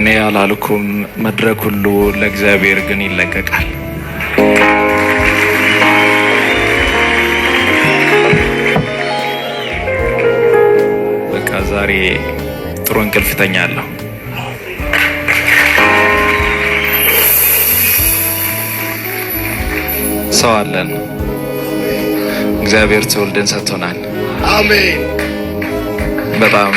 እኔ አላልኩም። መድረክ ሁሉ ለእግዚአብሔር ግን ይለቀቃል። በቃ ዛሬ ጥሩ እንቅልፍ ተኛለሁ። ሰው አለን። እግዚአብሔር ትውልድን ሰጥቶናል። አሜን። በጣም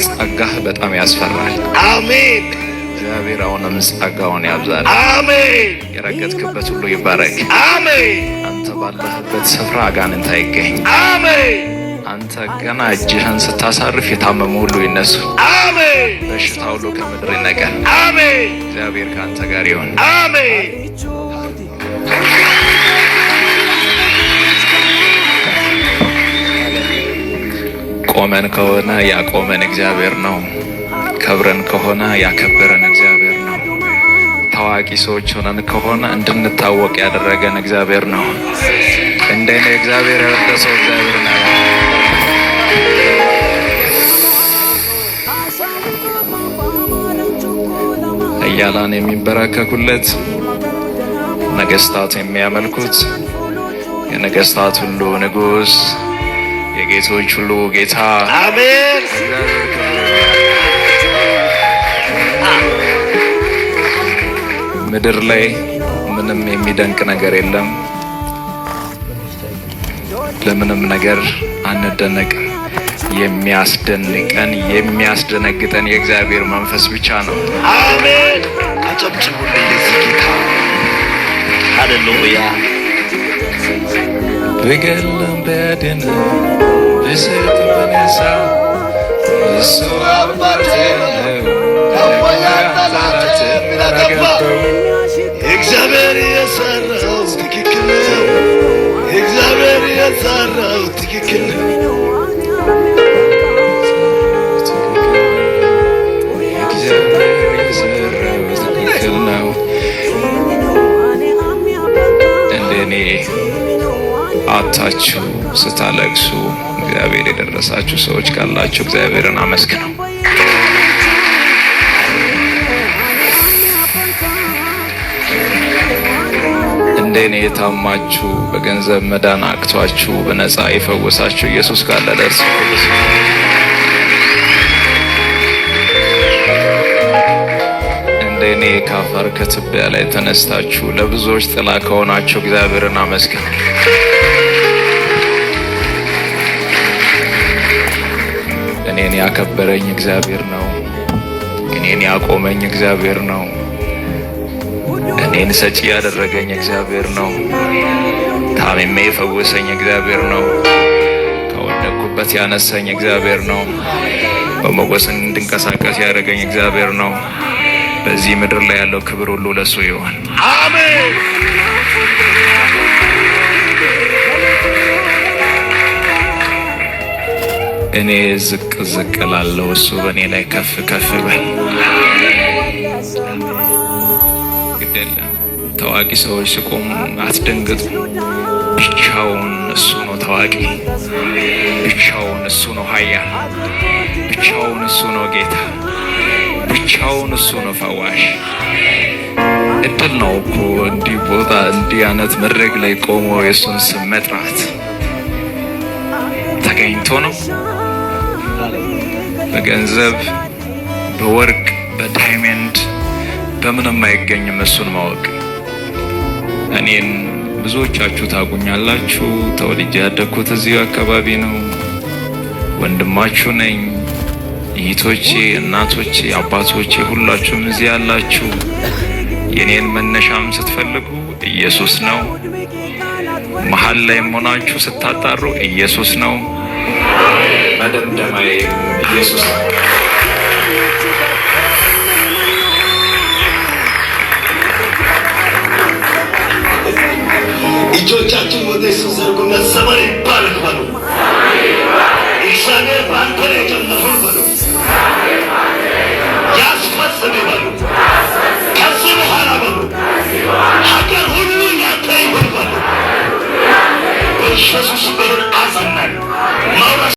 ጸጋህ በጣም ያስፈራል። አሜን። እግዚአብሔር አሁንም ጸጋውን ያብዛል። አሜን። የረገጥክበት ሁሉ ይባረክ። አሜን። አንተ ባለህበት ስፍራ አጋንንት አይገኝ። አሜን። አንተ ገና እጅህን ስታሳርፍ የታመሙ ሁሉ ይነሱ። አሜን። በሽታ ሁሉ ከምድር ይነቀል። አሜን። እግዚአብሔር ከአንተ ጋር ይሁን። አሜን። ቆመን ከሆነ ያቆመን እግዚአብሔር ነው። ከብረን ከሆነ ያከበረን እግዚአብሔር ነው። ታዋቂ ሰዎች ሆነን ከሆነ እንድንታወቅ ያደረገን እግዚአብሔር ነው። እንደኔ እግዚአብሔር ያወደሰው እግዚአብሔር ነው። ኃያላን የሚንበረከኩለት፣ ነገስታት የሚያመልኩት፣ የነገስታት ሁሉ ንጉስ፣ የጌቶች ሁሉ ጌታ አሜን። ምድር ላይ ምንም የሚደንቅ ነገር የለም። ለምንም ነገር አንደነቅም። የሚያስደንቀን የሚያስደነግጠን የእግዚአብሔር መንፈስ ብቻ ነው። አሜን። አጨብጭቡልኝ ለዚህ ጌታ። ሃሌሉያ። ብገለም በድን ብስጥ በነሳ እሱ አባቴ ነው። እግዚአብሔር የሰራው ትክክል ነው። እግዚአብሔር የሰራው ትክክል ነው። ትክክል ነው። እንደኔ አታችሁ ስታለቅሱ እግዚአብሔር የደረሳችሁ ሰዎች ካላችሁ እግዚአብሔርን አመስግነው። እንደኔ የታማችሁ በገንዘብ መዳን አቅቷችሁ በነፃ የፈወሳችሁ ኢየሱስ ካለ ደርሱ። እንደኔ ከአፈር ከትቢያ ላይ ተነስታችሁ ለብዙዎች ጥላ ከሆናችሁ እግዚአብሔርን አመስግኑ። እኔን ያከበረኝ እግዚአብሔር ነው። እኔን ያቆመኝ እግዚአብሔር ነው። እኔን ሰጪ ያደረገኝ እግዚአብሔር ነው። ታምሜ የፈወሰኝ እግዚአብሔር ነው። ከወደቅኩበት ያነሳኝ እግዚአብሔር ነው። በሞገስ እንድንቀሳቀስ ያደረገኝ እግዚአብሔር ነው። በዚህ ምድር ላይ ያለው ክብር ሁሉ ለሱ ይሁን። አሜን። እኔ ዝቅ ዝቅ ላለው እሱ በእኔ ላይ ከፍ ከፍ በል። ግዴለም ታዋቂ ሰዎች ሲቆሙ አትደንግጡ። ብቻውን እሱ ነው ታዋቂ። ብቻውን እሱ ነው ኃያል። ብቻውን እሱ ነው ጌታ። ብቻውን እሱ ነው ፈዋሽ። እድል ነው እኮ እንዲህ ቦታ እንዲህ አይነት መድረክ ላይ ቆሞ የእሱን ስም መጥራት። ተገኝቶ ነው። በገንዘብ በወርቅ በዳይመንድ በምንም አይገኝም እሱን ማወቅ። እኔን ብዙዎቻችሁ ታውቁኛላችሁ። ተወልጄ ያደግኩት እዚሁ አካባቢ ነው። ወንድማችሁ ነኝ። እህቶቼ፣ እናቶቼ፣ አባቶቼ ሁላችሁም እዚህ ያላችሁ የኔን መነሻም ስትፈልጉ ኢየሱስ ነው። መሀል ላይ ሆናችሁ ስታጣሩ ኢየሱስ ነው። መደምደማዬ ኢየሱስ ነው። እጆቻችሁን ወደ ኢየሱስ ዘርጉና ሰማይ ይባረክ በሉ። እግዚአብሔር በአንተ ላይ ጀመረ።